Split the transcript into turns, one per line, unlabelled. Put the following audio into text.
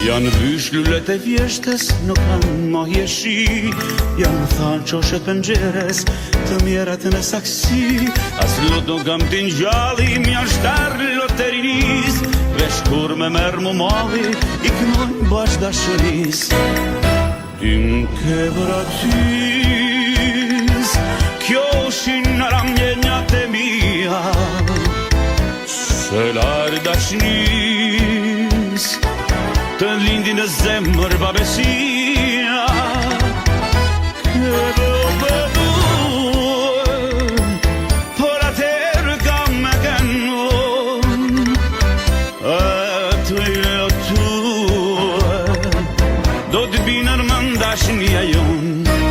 Janë vysh lullet e vjeshtës, nuk kanë mohje shi. Janë thanë qoshet pëngjeres, të mjerat në saksi. As lot nuk kam t'in gjalli, mjanë shtarë loterinis. Vesh kur me merë mu mali, i kënojnë bash dashuris. Tim ke vratis, kjo shin në ramjenjat e mija. Se larë dashnis, të lindin në zemër babesia. Ke bëbëdur, por atërë kam me kënon. Atë e atë, do të binër më ndashnia jonë.